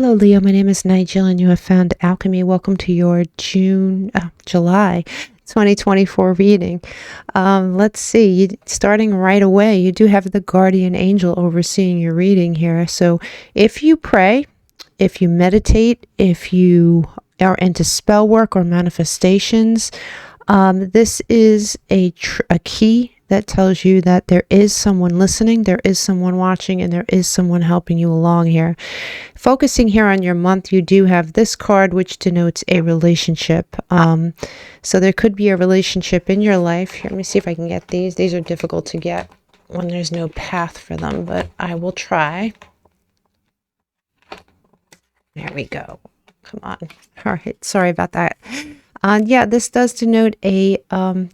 Hello, Leo. My name is Nigel, and you have found Alchemy. Welcome to your July 2024 reading. Let's see. Starting right away, you do have the guardian angel overseeing your reading here. So if you pray, if you meditate, if you are into spell work or manifestations, this is a key that tells you that there is someone listening, there is someone watching, and there is someone helping you along here. Focusing here on your month, you do have this card, which denotes a relationship. So there could be a relationship in your life. Here, let me see if I can get these. These are difficult to get when there's no path for them, but I will try. There we go. Come on. All right. Sorry about that. Yeah, this does denote a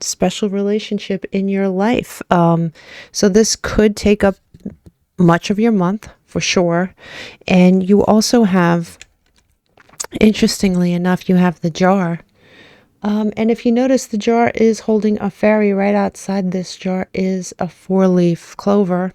special relationship in your life. So this could take up much of your month for sure. And you also have, interestingly enough, you have the jar. And if you notice, the jar is holding a fairy. Right outside this jar is a 4-leaf clover.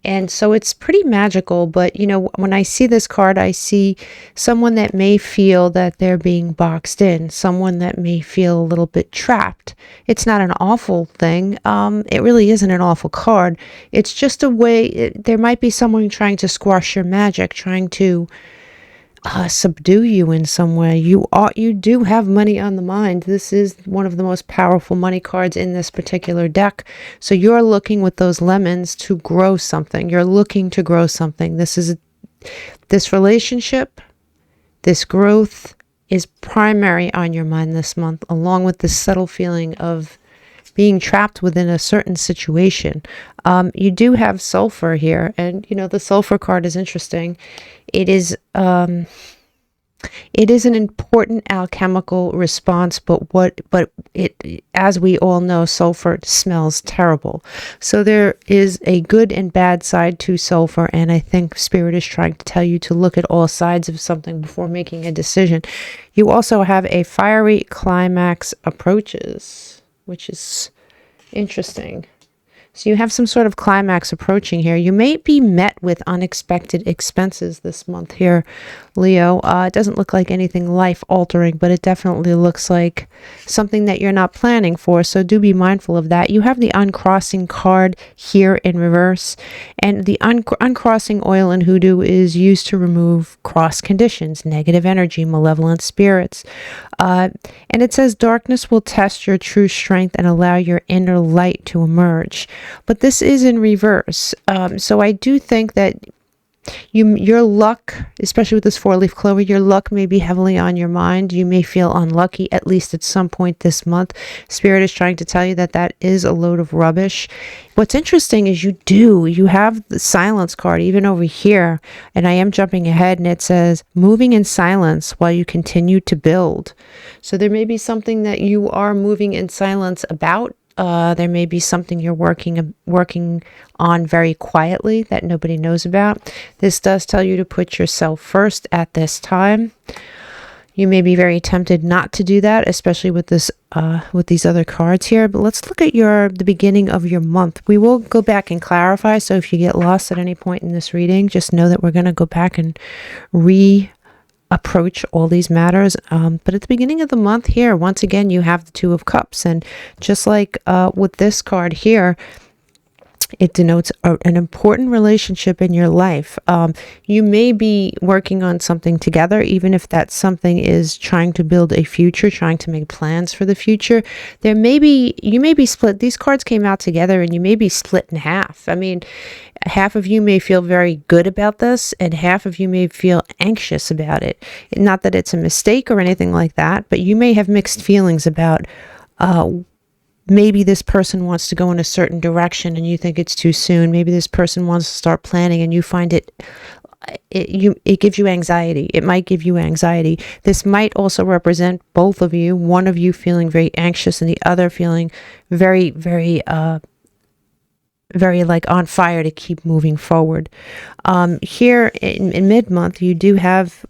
And so it's pretty magical, but you know, when I see this card, I see someone that may feel that they're being boxed in, someone that may feel a little bit trapped. It's not an awful thing. It really isn't an awful card. It's just a way, there might be someone trying to squash your magic, trying to subdue you in some way. You do have money on the mind. This is one of the most powerful money cards in this particular deck. So you're looking with those lemons to grow something. You're looking to grow something. This relationship, this growth is primary on your mind this month, along with this subtle feeling of being trapped within a certain situation. You do have sulfur here, and you know, the sulfur card is interesting. It is an important alchemical response, but as we all know, sulfur smells terrible. So there is a good and bad side to sulfur, and I think Spirit is trying to tell you to look at all sides of something before making a decision. You also have a fiery climax approaches, which is interesting. So you have some sort of climax approaching here. You may be met with unexpected expenses this month here, Leo. It doesn't look like anything life-altering, but it definitely looks like something that you're not planning for, so do be mindful of that. You have the uncrossing card here in reverse, and the uncrossing oil in hoodoo is used to remove cross conditions, negative energy, malevolent spirits. And it says darkness will test your true strength and allow your inner light to emerge. But this is in reverse. So I do think that your luck, especially with this 4-leaf clover, your luck may be heavily on your mind. You may feel unlucky, at least at some point this month. Spirit is trying to tell you that that is a load of rubbish. What's interesting is you have the silence card even over here, and I am jumping ahead, and it says moving in silence while you continue to build. So there may be something that you are moving in silence about. There may be something you're working on very quietly that nobody knows about. This does tell you to put yourself first at this time. You may be very tempted not to do that, especially with this with these other cards here. But let's look at the beginning of your month. We will go back and clarify. So if you get lost at any point in this reading, just know that we're going to go back and approach all these matters, but at the beginning of the month here, once again, you have the 2 of Cups, and just like with this card here, it denotes an important relationship in your life. You may be working on something together, even if that something is trying to build a future, trying to make plans for the future. You may be split. These cards came out together, and you may be split in half. I mean, half of you may feel very good about this, and half of you may feel anxious about it. Not that it's a mistake or anything like that, but you may have mixed feelings about maybe this person wants to go in a certain direction and you think it's too soon. Maybe this person wants to start planning and you find it gives you anxiety. It might give you anxiety. This might also represent both of you, one of you feeling very anxious and the other feeling very, very like on fire to keep moving forward. Here in mid-month, you do have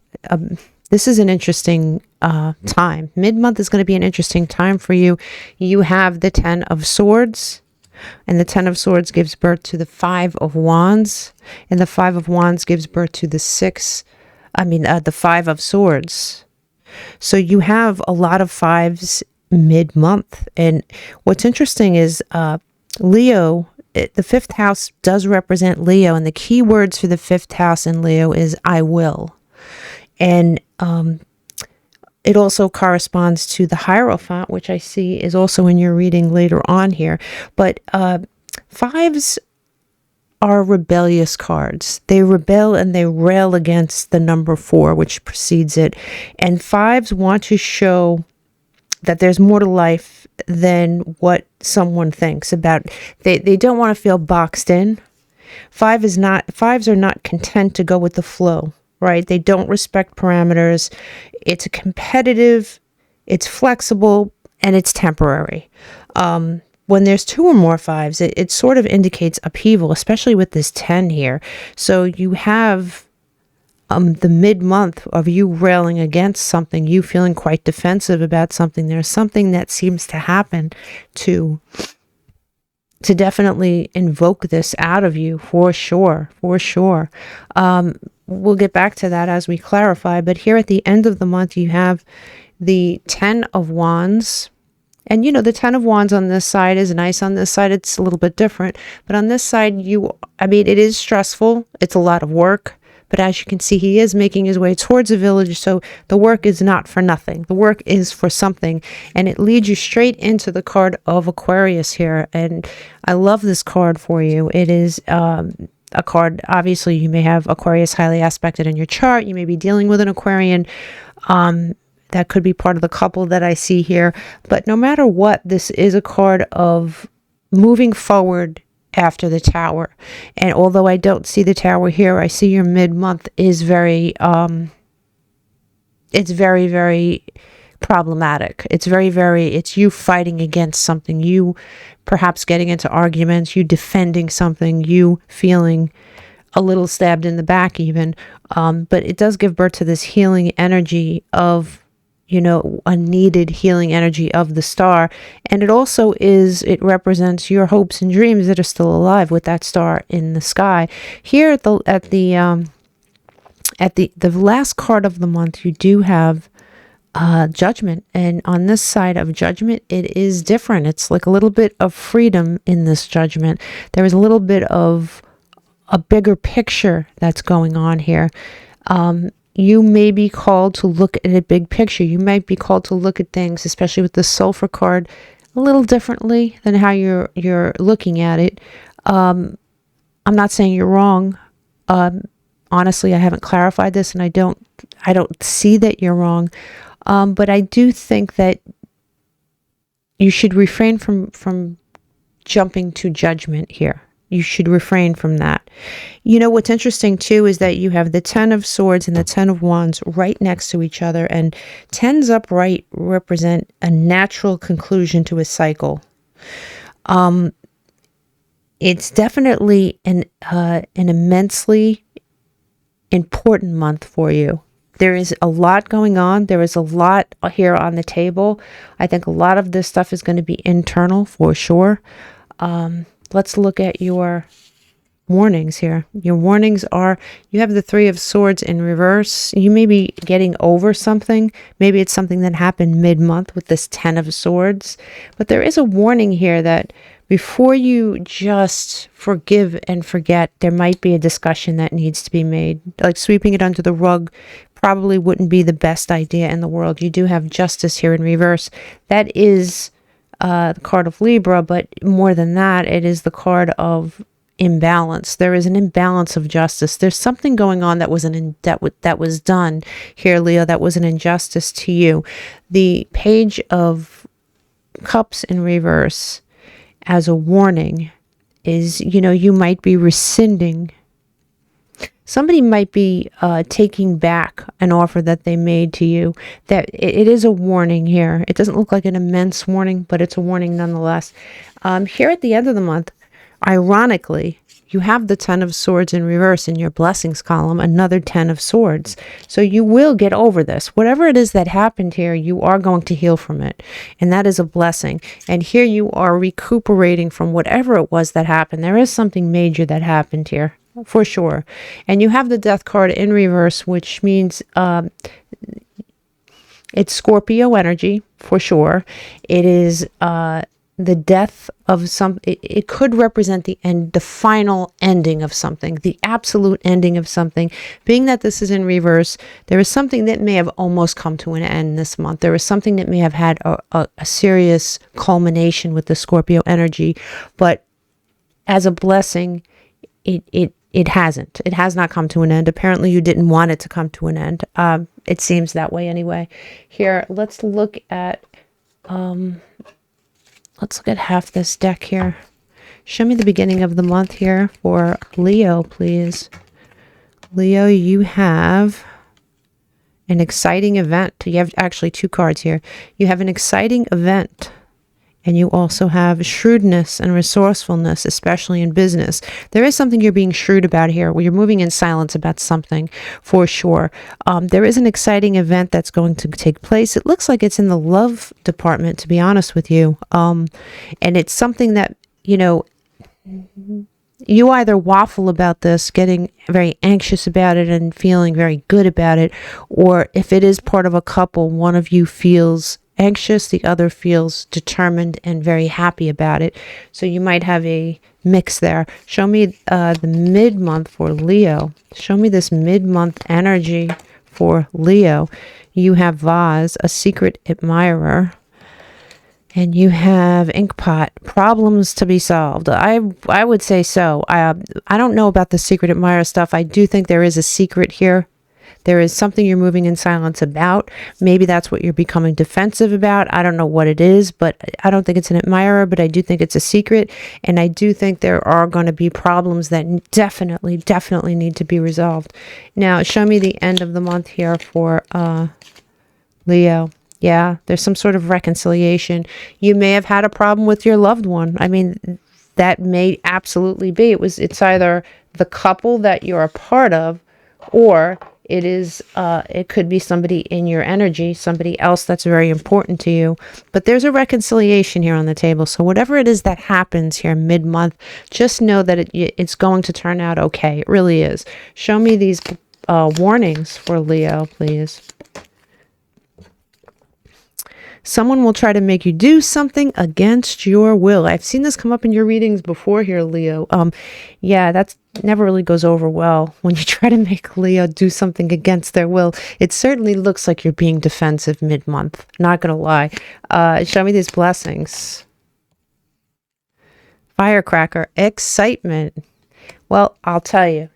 this is an interesting time. Mid-month is going to be an interesting time for you. You have the 10 of Swords, and the 10 of Swords gives birth to the 5 of Wands, and the 5 of Wands gives birth to the 6 the Five of Swords. So you have a lot of fives mid-month. And what's interesting is Leo, the fifth house does represent Leo. And the key words for the fifth house in Leo is I will. And it also corresponds to the Hierophant, which I see is also in your reading later on here. But fives are rebellious cards. They rebel and they rail against the number 4, which precedes it. And fives want to show that there's more to life than what someone thinks about. They don't want to feel boxed in. Fives are not content to go with the flow, right? They don't respect parameters. It's competitive, it's flexible, and it's temporary. When there's 2 or more fives, it sort of indicates upheaval, especially with this 10 here. So you have the mid-month of you railing against something, you feeling quite defensive about something. There's something that seems to happen to definitely invoke this out of you, for sure. We'll get back to that as we clarify. But here at the end of the month, you have the 10 of Wands. And, the 10 of Wands on this side is nice. On this side, it's a little bit different. But on this side, it is stressful. It's a lot of work. But as you can see, he is making his way towards a village. So the work is not for nothing. The work is for something. And it leads you straight into the card of Aquarius here. And I love this card for you. It is a card, obviously, you may have Aquarius highly aspected in your chart. You may be dealing with an Aquarian. That could be part of the couple that I see here. But no matter what, this is a card of moving forward after the Tower. And although I don't see the Tower here, I see your mid-month is very, it's very, very problematic. It's it's you fighting against something, you perhaps getting into arguments, you defending something, you feeling a little stabbed in the back even. But it does give birth to this healing energy of, a needed healing energy of the star. And it also it represents your hopes and dreams that are still alive with that star in the sky. Here at the last card of the month, you do have Judgment. And on this side of Judgment, it is different. It's like a little bit of freedom in this Judgment. There is a little bit of a bigger picture that's going on here. You may be called to look at a big picture. You might be called to look at things, especially with the Sulfur card, a little differently than how you're looking at it. I'm not saying you're wrong. Honestly, I haven't clarified this, and I don't see that you're wrong. But I do think that you should refrain from jumping to judgment here. You should refrain from that. What's interesting too is that you have the 10 of Swords and the 10 of Wands right next to each other, and 10s upright represent a natural conclusion to a cycle. It's definitely an immensely important month for you. There is a lot going on. There is a lot here on the table. I think a lot of this stuff is going to be internal for sure. Let's look at your warnings here. Your warnings are, you have the 3 of Swords in reverse. You may be getting over something. Maybe it's something that happened mid-month with this 10 of Swords. But there is a warning here that before you just forgive and forget, there might be a discussion that needs to be made. Like sweeping it under the rug probably wouldn't be the best idea in the world. You do have Justice here in reverse. That is the card of Libra, but more than that, it is the card of imbalance. There is an imbalance of justice. There's something going on that was done here, Leo, that was an injustice to you. The Page of Cups in reverse as a warning is, you might be rescinding. Somebody might be taking back an offer that they made to you. That it is a warning here. It doesn't look like an immense warning, but it's a warning nonetheless. Here at the end of the month, ironically, you have the 10 of Swords in reverse in your blessings column, another 10 of Swords. So you will get over this. Whatever it is that happened here, you are going to heal from it. And that is a blessing. And here you are recuperating from whatever it was that happened. There is something major that happened here. for sure. And you have the Death card in reverse, which means it's Scorpio energy, for sure. It is the death of some, it could represent the end, the final ending of something, the absolute ending of something. Being that this is in reverse, there is something that may have almost come to an end this month. There is something that may have had a serious culmination with the Scorpio energy, but as a blessing, it hasn't. It has not come to an end. Apparently you didn't want it to come to an end. It seems that way anyway. Here, let's look at half this deck here. Show me the beginning of the month here for Leo, please. Leo, you have an exciting event. You have actually two cards here. You have an exciting event. And you also have shrewdness and resourcefulness, especially in business. There is something you're being shrewd about here, where you're moving in silence about something, for sure. There is an exciting event that's going to take place. It looks like it's in the love department, to be honest with you. And it's something that, you know, you either waffle about this, getting very anxious about it and feeling very good about it, or if it is part of a couple, one of you feels anxious, the other feels determined and very happy about it. So you might have a mix there. Show me the mid-month for Leo. Show me this mid-month energy for Leo. You have Vase, a secret admirer, and you have Inkpot, problems to be solved. I would say so. I don't know about the secret admirer stuff. I do think there is a secret here. There is something you're moving in silence about. Maybe that's what you're becoming defensive about. I don't know what it is, but I don't think it's an admirer, but I do think it's a secret. And I do think there are going to be problems that definitely need to be resolved. Now, show me the end of the month here for Leo. Yeah, there's some sort of reconciliation. You may have had a problem with your loved one. I mean, that may absolutely be. It's either the couple that you're a part of, or it could be somebody in your energy, somebody else that's very important to you. But there's a reconciliation here on the table. So whatever it is that happens here mid-month, just know that it's going to turn out okay. It really is. Show me these warnings for Leo, please. Someone will try to make you do something against your will. I've seen this come up in your readings before here, Leo. Yeah, that's never really goes over well when you try to make Leo do something against their will. It certainly looks like you're being defensive mid-month. Not gonna lie. Show me these blessings. Firecracker, excitement. Well, I'll tell you.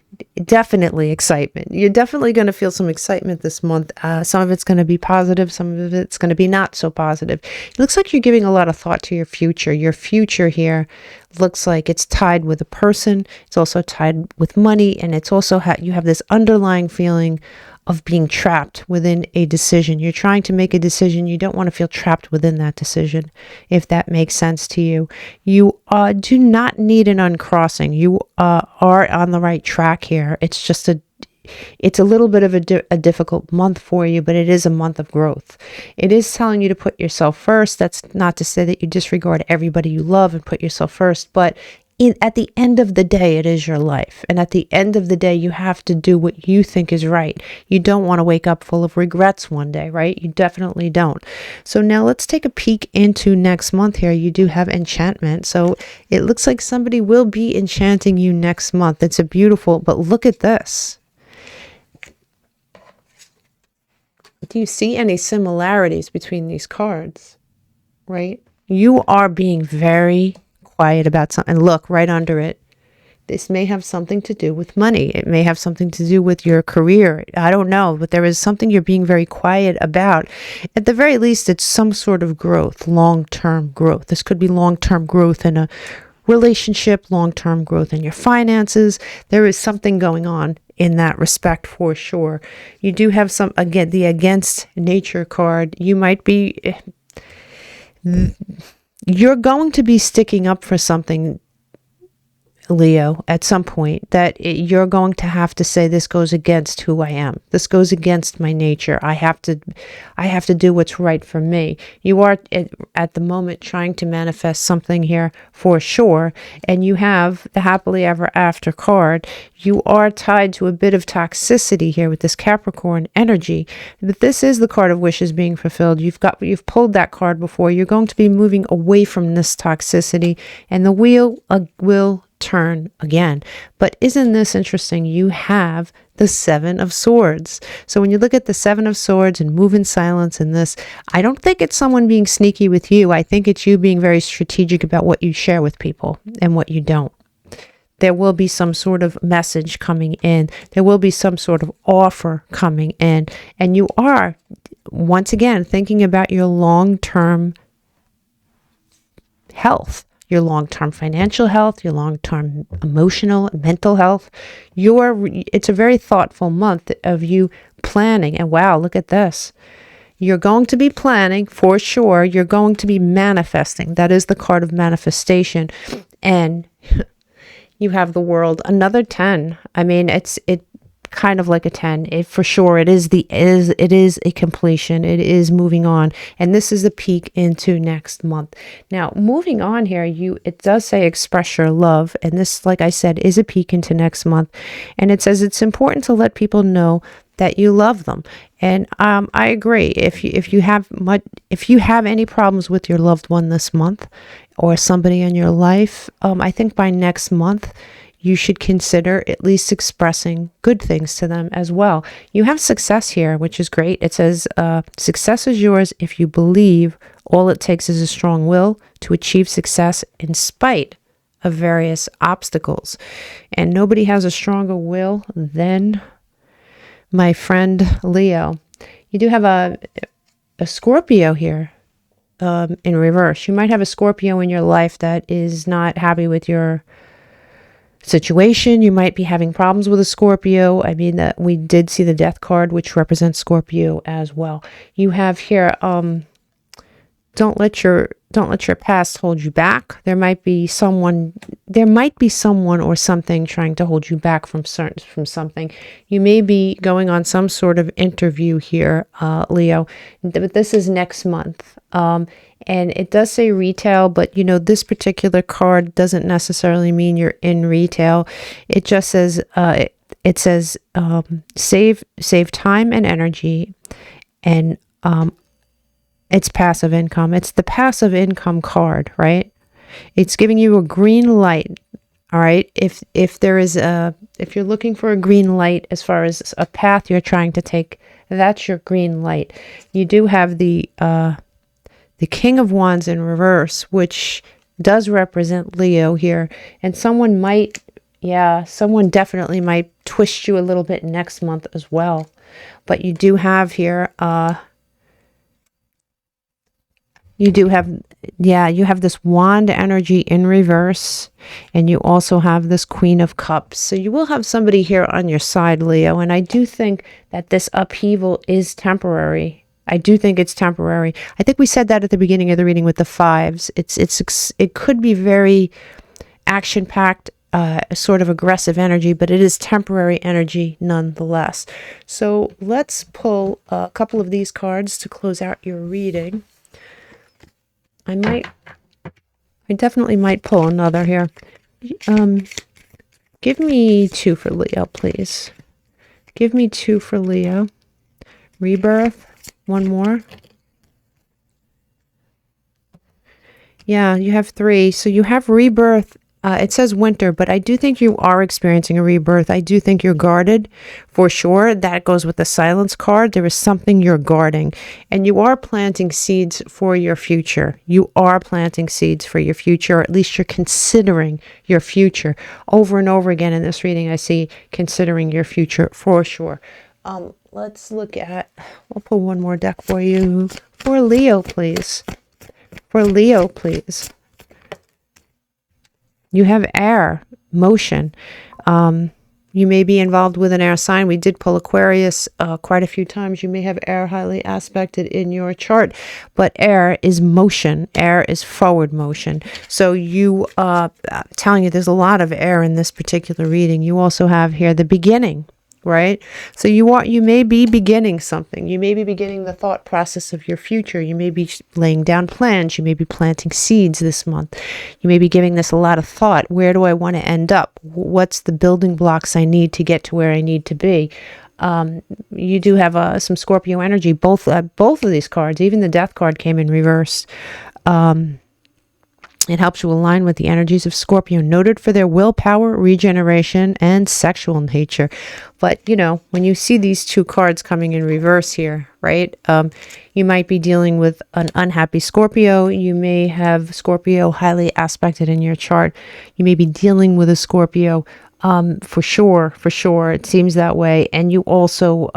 Definitely excitement. You're definitely going to feel some excitement this month. Some of it's going to be positive. Some of it's going to be not so positive. It looks like you're giving a lot of thought to your future. Your future here looks like it's tied with a person. It's also tied with money. And it's also you have this underlying feeling of being trapped within a decision. You're trying to make a decision. You don't want to feel trapped within that decision, if that makes sense to you. You do not need an uncrossing. You are on the right track here. It's just it's a little bit of a difficult month for you, but it is a month of growth. It is telling you to put yourself first. That's not to say that you disregard everybody you love and put yourself first, but at the end of the day, it is your life. And at the end of the day, you have to do what you think is right. You don't want to wake up full of regrets one day, right? You definitely don't. So now let's take a peek into next month here. You do have enchantment. So it looks like somebody will be enchanting you next month. It's a beautiful, but look at this. Do you see any similarities between these cards? Right? You are being very quiet about something. And look right under it. This may have something to do with money. It may have something to do with your career. I don't know, but there is something you're being very quiet about. At the very least, it's some sort of growth, long-term growth. This could be long-term growth in a relationship, long-term growth in your finances. There is something going on in that respect for sure. You do have again, the against nature card. You might be... You're going to be sticking up for something Leo, at some point, that you're going to have to say, this goes against who I am. This goes against my nature. I have to do what's right for me. You are at the moment trying to manifest something here for sure, and you have the happily ever after card. You are tied to a bit of toxicity here with this Capricorn energy, but this is the card of wishes being fulfilled. You've pulled that card before. You're going to be moving away from this toxicity, and the wheel will turn again. But isn't this interesting? You have the Seven of Swords. So when you look at the Seven of Swords and move in silence in this, I don't think it's someone being sneaky with you. I think it's you being very strategic about what you share with people and what you don't. There will be some sort of message coming in. There will be some sort of offer coming in. And you are, once again, thinking about your long-term health, your long-term financial health, your long-term emotional, mental health. It's a very thoughtful month of you planning. And wow, look at this. You're going to be planning for sure. You're going to be manifesting. That is the card of manifestation. And you have the World, another 10. I mean, it kind of like a 10. For sure, it is a completion. It is moving on, and this is a peek into next month. Now, moving on here, it does say express your love, and this, like I said, is a peek into next month, and it says it's important to let people know that you love them. And I agree. If you have any problems with your loved one this month, or somebody in your life, I think by next month you should consider at least expressing good things to them as well. You have success here, which is great. It says success is yours if you believe all it takes is a strong will to achieve success in spite of various obstacles. And nobody has a stronger will than my friend Leo. You do have a Scorpio here in reverse. You might have a Scorpio in your life that is not happy with your situation. You might be having problems with a Scorpio. I mean, that we did see the Death card, which represents Scorpio as well. You have here, don't let your past hold you back. There might be someone or something trying to hold you back from something. You may be going on some sort of interview here, Leo, but this is next month. And it does say retail, but this particular card doesn't necessarily mean you're in retail. It just says save time and energy, and it's passive income. It's the passive income card, right? It's giving you a green light. All right. If you're looking for a green light as far as a path you're trying to take, that's your green light. You do have the King of Wands in reverse, which does represent Leo here. And someone definitely might twist you a little bit next month as well. But you do have here, you have this wand energy in reverse, and you also have this Queen of Cups. So you will have somebody here on your side, Leo. And I do think that this upheaval is temporary. I do think it's temporary. I think we said that at the beginning of the reading with the fives. It could be very action-packed, sort of aggressive energy, but it is temporary energy nonetheless. So let's pull a couple of these cards to close out your reading. I definitely might pull another here. Give me 2 for Leo, please. Give me 2 for Leo. Rebirth. One more. Yeah, you have 3. So you have rebirth. It says winter, but I do think you are experiencing a rebirth. I do think you're guarded for sure. That goes with the silence card. There is something you're guarding, and you are planting seeds for your future. You are planting seeds for your future, or at least you're considering your future. Over and over again in this reading, I see considering your future for sure. Let's look at, we'll pull one more deck for you. For Leo, please. For Leo, please. You have air, motion. You You may be involved with an air sign. We did pull Aquarius quite a few times. You may have air highly aspected in your chart, but air is motion. Air is forward motion. So you, I'm telling you, there's a lot of air in this particular reading. You also have here the beginning, right? So you may be beginning something. You may be beginning the thought process of your future. You may be laying down plans. You may be planting seeds this month. You may be giving this a lot of thought. Where do I want to end up? What's the building blocks I need to get to where I need to be? You do have some Scorpio energy. Both of these cards, even the Death card came in reverse. It helps you align with the energies of Scorpio, noted for their willpower, regeneration, and sexual nature. But, you know, when you see these two cards coming in reverse here, right, you might be dealing with an unhappy Scorpio. You may have Scorpio highly aspected in your chart. You may be dealing with a Scorpio, for sure. It seems that way. And you also,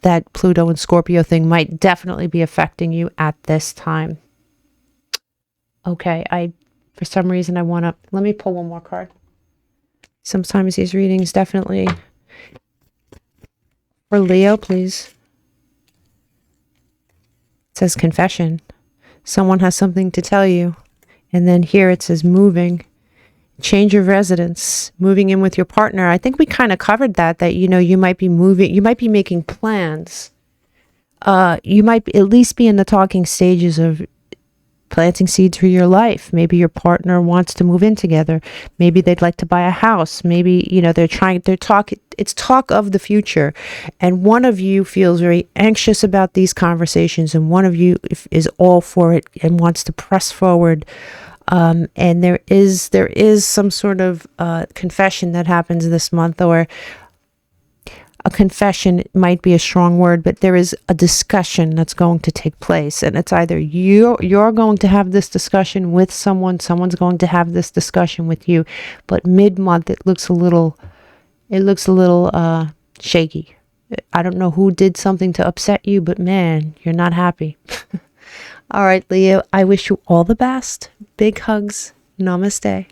that Pluto and Scorpio thing might definitely be affecting you at this time. Okay, for some reason I want to, let me pull one more card. Sometimes these readings definitely, for Leo, please. It says confession. Someone has something to tell you. And then here it says moving, change of residence, moving in with your partner. I think we kind of covered that, you know, you might be moving, you might be making plans. You might at least be in the talking stages of planting seeds for your life. Maybe your partner wants to move in together. Maybe they'd like to buy a house. Maybe, you know, it's talk of the future. And one of you feels very anxious about these conversations, and one of you is all for it and wants to press forward. And there is some sort of confession that happens this month, or a confession might be a strong word, but there is a discussion that's going to take place, and it's either you're going to have this discussion with someone's going to have this discussion with you, but mid-month it looks a little shaky. I don't know who did something to upset you, but man, you're not happy. All right, Leo, I wish you all the best. Big hugs. Namaste.